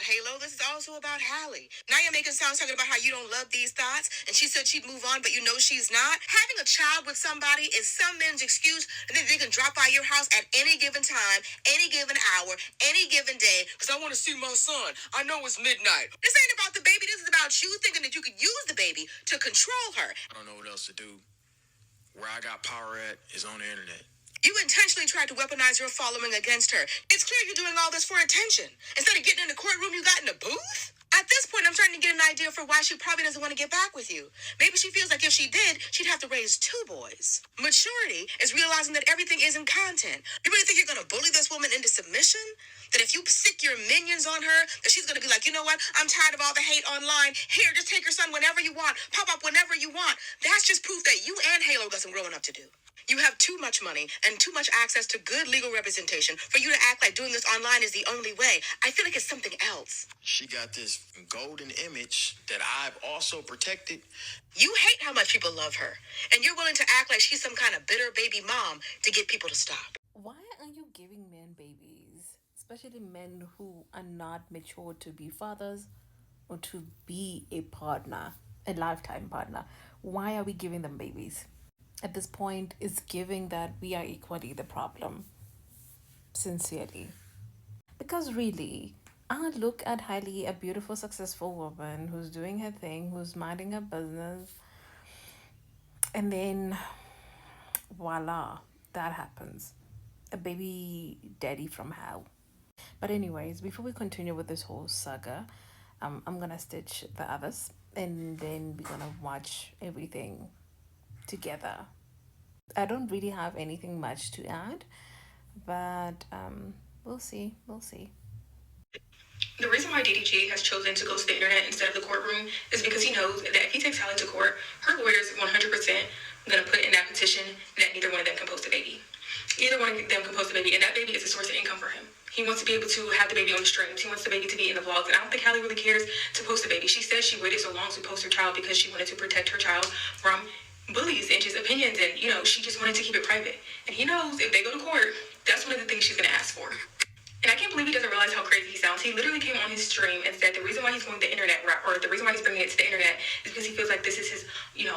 about Halo. This is also about Hallie. Now you're making sounds talking about how you don't love these thoughts, and she said she'd move on, but you know she's not. Having a child with somebody is some men's excuse, and then they can drop by your house at any given time, any given hour, any given day, because I want to see my son. I know it's midnight. This ain't about the baby. This is about you thinking that you could use the baby to control her. I don't know what else to do. Where I got power at is on the internet. You intentionally tried to weaponize your following against her. It's clear you're doing all this for attention. Instead of getting in the courtroom, you got in the booth? At this point, I'm starting to get an idea for why she probably doesn't want to get back with you. Maybe she feels like if she did, she'd have to raise two boys. Maturity is realizing that everything isn't content. You really think you're going to bully this woman into submission? That if you sick your minions on her, that she's going to be like, you know what? I'm tired of all the hate online. Here, just take your son whenever you want. Pop up whenever you want. That's just proof that you and Halo got some growing up to do. You have too much money and too much access to good legal representation for you to act like doing this online is the only way. I feel like it's something else. She got this golden image that I've also protected. You hate how much people love her, and you're willing to act like she's some kind of bitter baby mom to get people to stop. Why are you giving men babies, especially men who are not mature to be fathers or to be a partner, a lifetime partner? Why are we giving them babies? At this point, it's giving that we are equally the problem. Sincerely. Because really, I look at Hailey, a beautiful, successful woman who's doing her thing, who's minding her business, and then voila, that happens. A baby daddy from hell. But anyways, before we continue with this whole saga, I'm gonna stitch the others, and then we're gonna watch everything together. I don't really have anything much to add, but we'll see. The reason why DDG has chosen to go to the internet instead of the courtroom is because he knows that if he takes Hallie to court, her lawyers 100% going to put in that petition that neither one of them can post a baby. Neither one of them can post a baby, and that baby is a source of income for him. He wants to be able to have the baby on the streams. He wants the baby to be in the vlogs, and I don't think Hallie really cares to post a baby. She says she waited so long to post her child because she wanted to protect her child from bullies and just opinions, and she just wanted to keep it private. And he knows if they go to court, that's one of the things she's gonna ask for. And I can't believe he doesn't realize how crazy he sounds. He literally came on his stream and said the reason why he's going the internet route, or the reason why he's bringing it to the internet, is because he feels like this is his,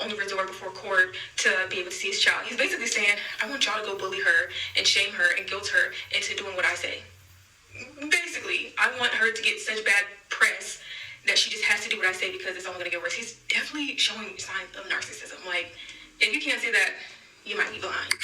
only resort before court to be able to see his child. He's basically saying, I want y'all to go bully her and shame her and guilt her into doing what I say. Basically, I want her to get such bad press that she just has to do what I say because it's only going to get worse. He's definitely showing signs of narcissism. Like, if you can't see that, you might be blind.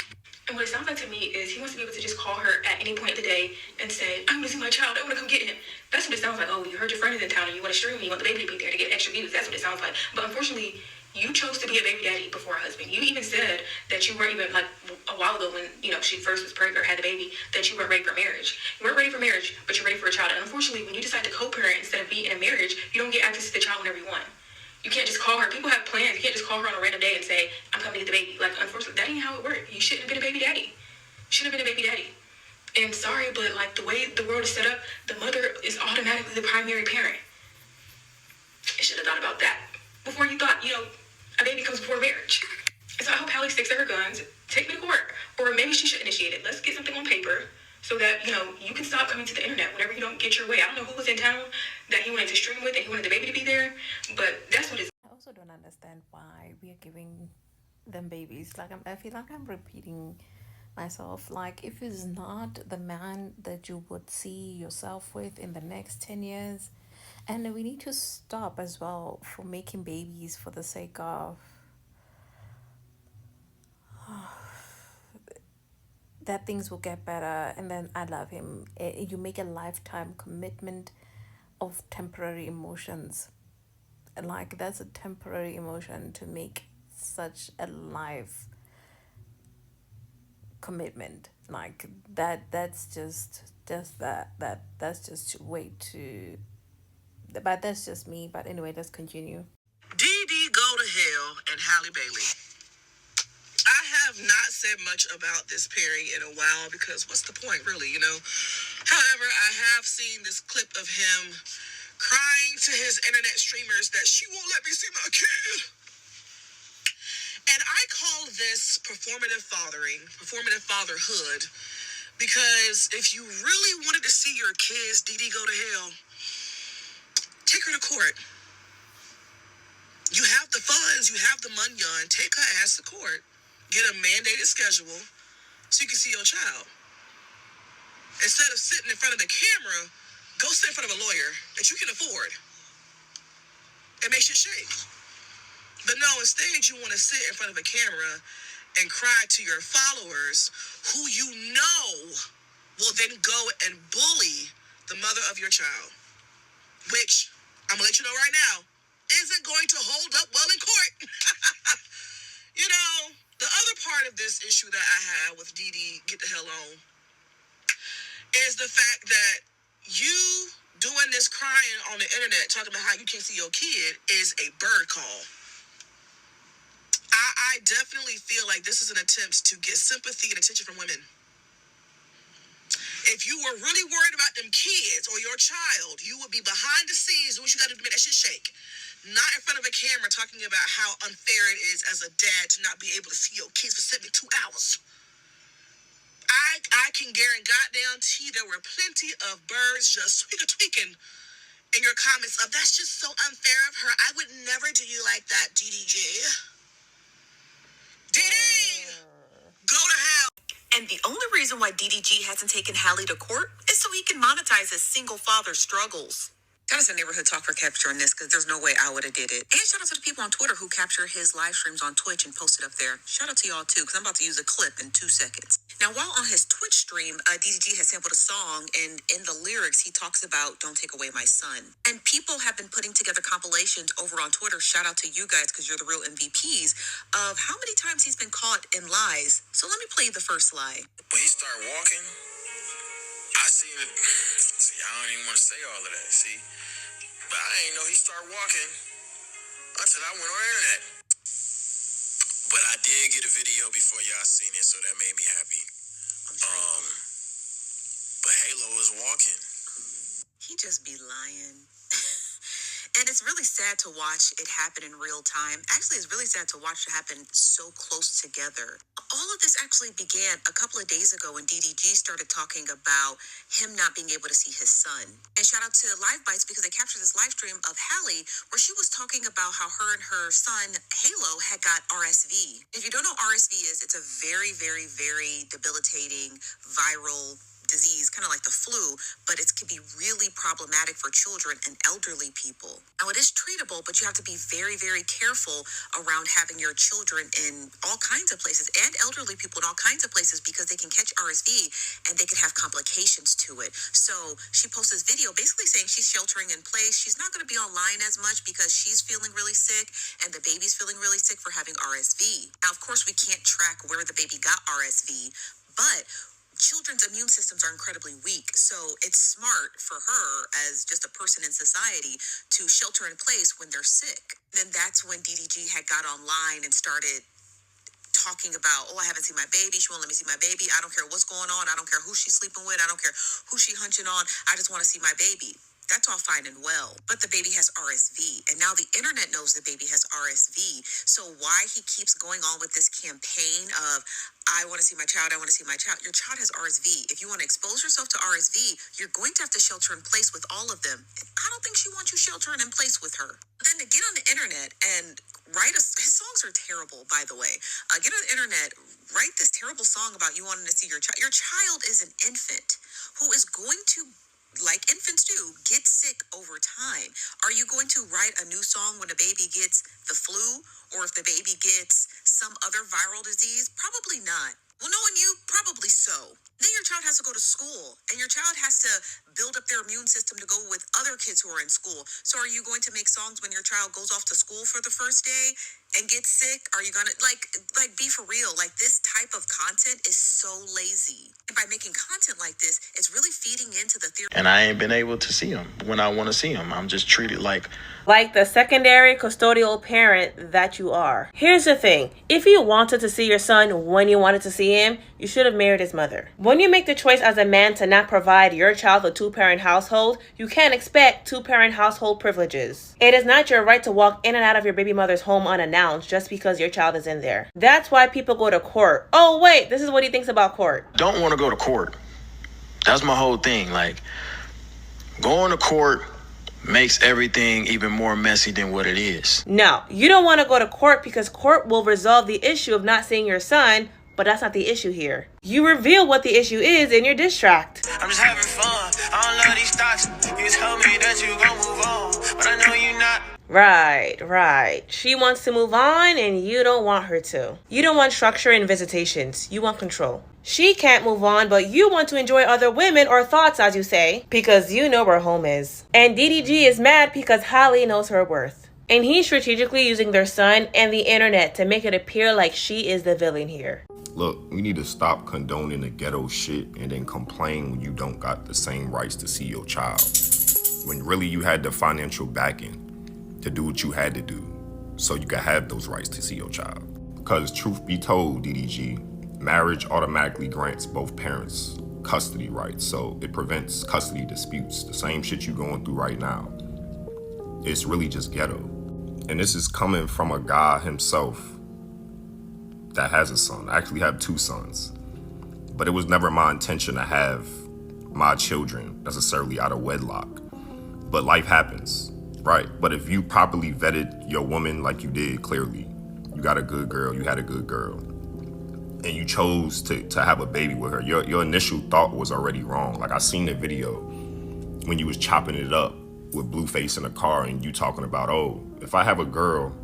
And what it sounds like to me is he wants to be able to just call her at any point of the day and say, I'm missing my child, I want to come get him. That's what it sounds like. Oh, you heard your friend is in town and you want to stream and you want the baby to be there to get extra views. That's what it sounds like. But unfortunately, you chose to be a baby daddy before a husband. You even said that you weren't even, like, a while ago when, she first was pregnant or had the baby, that you weren't ready for marriage. You weren't ready for marriage, but you're ready for a child. And unfortunately, when you decide to co-parent instead of be in a marriage, you don't get access to the child whenever you want. You can't just call her. People have plans. You can't just call her on a random day and say, I'm coming to get the baby. Like, unfortunately, that ain't how it worked. You shouldn't have been a baby daddy. Should have been a baby daddy. And sorry, but like the way the world is set up, the mother is automatically the primary parent. You should have thought about that before you thought, a baby comes before marriage. And so I hope Hallie sticks to her guns. Take me to court. Or maybe she should initiate it. Let's get something on paper so that, you can stop coming to the internet whenever you don't get your way. I don't know who was in town that he wanted to stream with and he wanted the baby to be there, but that's what it's. I also don't understand why we are giving them babies. Like, I feel like I'm repeating myself. Like, if it's not the man that you would see yourself with in the next 10 years, and we need to stop as well for making babies for the sake of that things will get better and then I love him. You make a lifetime commitment of temporary emotions. Like, that's a temporary emotion to make such a life commitment. Like, that's just that's just way too. But that's just me. But anyway, let's continue. DD go to hell and Halle Bailey. I have not said much about this pairing in a while because what's the point, really, However, I have seen this clip of him crying to his internet streamers that she won't let me see my kid. And I call this performative fatherhood, because if you really wanted to see your kids, DD go to hell, Take her to court. You have the funds, you have the money on. Take her ass to court. Get a mandated schedule so you can see your child. Instead of sitting in front of the camera, go sit in front of a lawyer that you can afford. It makes you shake. But no, instead you want to sit in front of a camera and cry to your followers who you know will then go and bully the mother of your child. Which, I'm going to let you know right now, isn't going to hold up well in court. You know, the other part of this issue that I have with DD, get the hell on, is the fact that you doing this crying on the internet, talking about how you can't see your kid, is a bird call. I definitely feel like this is an attempt to get sympathy and attention from women. If you were really worried about them kids or your child, you would be behind the scenes doing what you got to do to make that shit shake. Not in front of a camera talking about how unfair it is as a dad to not be able to see your kids for 72 hours. I can guarantee there were plenty of birds just tweaking in your comments of, that's just so unfair of her. I would never do you like that, DDG. DD, go to hell. And the only reason why DDG hasn't taken Hallie to court is so he can monetize his single father struggles. That is a neighborhood talk for capturing this, because there's no way I would have did it. And shout out to the people on Twitter who capture his live streams on Twitch and post it up there. Shout out to y'all too, because I'm about to use a clip in 2 seconds. Now, while on his Twitch stream, DDG has sampled a song, and in the lyrics, he talks about "Don't take away my son." And people have been putting together compilations over on Twitter. Shout out to you guys, because you're the real MVPs of how many times he's been caught in lies. So let me play the first lie. When he started walking, I seen it. See, I don't even want to say all of that. See, but I didn't know he started walking until I went on the internet. But I did get a video before y'all seen it, so that made me happy. But Halo is walking. He just be lying. And it's really sad to watch it happen in real time. Actually, it's really sad to watch it happen so close together. All of this actually began a couple of days ago when DDG started talking about him not being able to see his son. And shout out to Live Bites, because they captured this live stream of Hallie where she was talking about how her and her son, Halo, had got RSV. If you don't know what RSV is, it's a very, very, very debilitating viral disease, kind of like the flu, but it can be really problematic for children and elderly people. Now, it is treatable, but you have to be very, very careful around having your children in all kinds of places and elderly people in all kinds of places, because they can catch RSV and they could have complications to it. So she posts this video basically saying she's sheltering in place. She's not going to be online as much because she's feeling really sick and the baby's feeling really sick for having RSV. Now, of course, we can't track where the baby got RSV, but children's immune systems are incredibly weak, so it's smart for her as just a person in society to shelter in place when they're sick. Then that's when DDG had got online and started talking about, I haven't seen my baby. She won't let me see my baby. I don't care what's going on. I don't care who she's sleeping with. I don't care who she hunching on. I just want to see my baby. That's all fine and well, but the baby has RSV, and now the internet knows the baby has RSV. So why he keeps going on with this campaign of, I want to see my child, I want to see my child. Your child has RSV. If you want to expose yourself to RSV, you're going to have to shelter in place with all of them. I don't think she wants you sheltering in place with her. Then to get on the internet and his songs are terrible, by the way. Get on the internet, write this terrible song about you wanting to see your child. Your child is an infant who is going to, like infants do, get sick over time. Are you going to write a new song when a baby gets the flu, or if the baby gets some other viral disease? Probably not. Well, knowing you, probably so. Then your child has to go to school, and your child has to build up their immune system to go with other kids who are in school. So are you going to make songs when your child goes off to school for the first day and gets sick? Are you gonna like be for real? Like, this type of content is so lazy. And by making content like this, it's really feeding into the theory. And I ain't been able to see him when I want to see him. I'm just treated like the secondary custodial parent that you are. Here's the thing. If you wanted to see your son when you wanted to see him, you should have married his mother. When you make the choice as a man to not provide your child a two-parent household, you can't expect two-parent household privileges. It is not your right to walk in and out of your baby mother's home unannounced just because your child is in there. That's why people go to court. Oh, wait, this is what he thinks about court. don't want to go to court. That's my whole thing. Like, going to court, makes everything even more messy than what it is. No, you don't want to go to court because court will resolve the issue of not seeing your son, but that's not the issue here. You reveal what the issue is in your diss track. I'm just having fun. I don't love these thoughts. You tell me that you gon' move on, but I know you not. Right. She wants to move on and you don't want her to. You don't want structure and visitations. You want control. She can't move on, but you want to enjoy other women or thoughts, as you say, because you know where home is. And DDG is mad because Holly knows her worth. And he's strategically using their son and the internet to make it appear like she is the villain here. Look, we need to stop condoning the ghetto shit and then complain when you don't got the same rights to see your child. When really you had the financial backing to do what you had to do so you could have those rights to see your child. Because truth be told, DDG, marriage automatically grants both parents custody rights, so it prevents custody disputes. The same shit you going through right now. It's really just ghetto. And this is coming from a guy himself that has a son. I actually have 2 sons. But it was never my intention to have my children necessarily out of wedlock. But life happens, right? But if you properly vetted your woman like you did, clearly, you got a good girl, you had a good girl, and you chose to have a baby with her, your initial thought was already wrong. Like, I seen the video when you was chopping it up with Blueface in the car and you talking about, oh, if I have a girl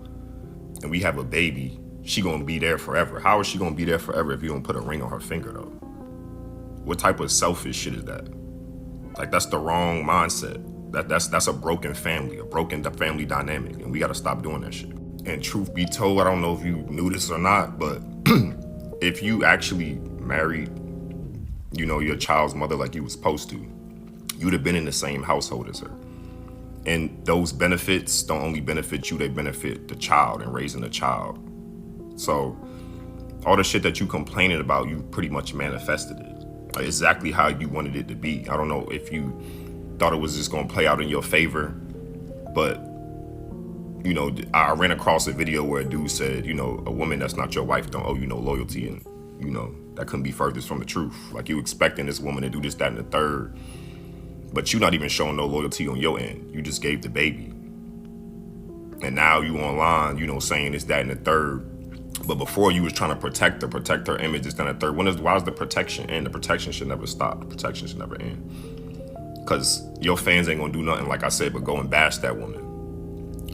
and we have a baby, she gonna be there forever. How is she gonna be there forever if you don't put a ring on her finger, though? What type of selfish shit is that? Like, that's the wrong mindset. That's a broken family, a broken family dynamic, and we gotta stop doing that shit. And truth be told, I don't know if you knew this or not, but if you actually married, you know, your child's mother like you was supposed to, you'd have been in the same household as her. And those benefits don't only benefit you, they benefit the child and raising the child. So all the shit that you complaining about, you pretty much manifested it. Like, exactly how you wanted it to be. I don't know if you thought it was just gonna play out in your favor, but you know, I ran across a video where a dude said, you know, a woman that's not your wife don't owe you no loyalty, and you know, that couldn't be furthest from the truth. Like, you expecting this woman to do this, that, and the third, but you not even showing no loyalty on your end. You just gave the baby. And now you online, you know, saying this, that, and the third. But before you was trying to protect her image, this, that, and the third. Why does the protection end? The protection should never stop. The protection should never end. Because your fans ain't gonna do nothing, like I said, but go and bash that woman.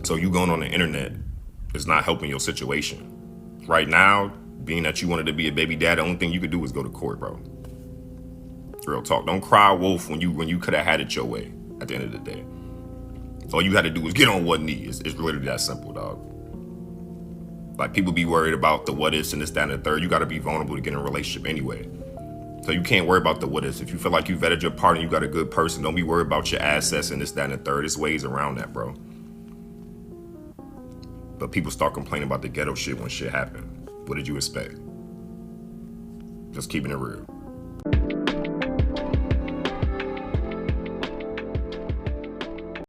So you going on the internet is not helping your situation. Right now, being that you wanted to be a baby dad, the only thing you could do is go to court, bro. Real talk. Don't cry wolf when you could have had it your way at the end of the day. All you had to do was get on one knee. It's literally that simple, dog. Like, people be worried about the what ifs and this, that, and the third. You got to be vulnerable to get in a relationship anyway. So you can't worry about the what ifs. If you feel like you vetted your partner, you got a good person, don't be worried about your assets and this, that, and the third. There's ways around that, bro. But people start complaining about the ghetto shit when shit happened. What did you expect? Just keeping it real.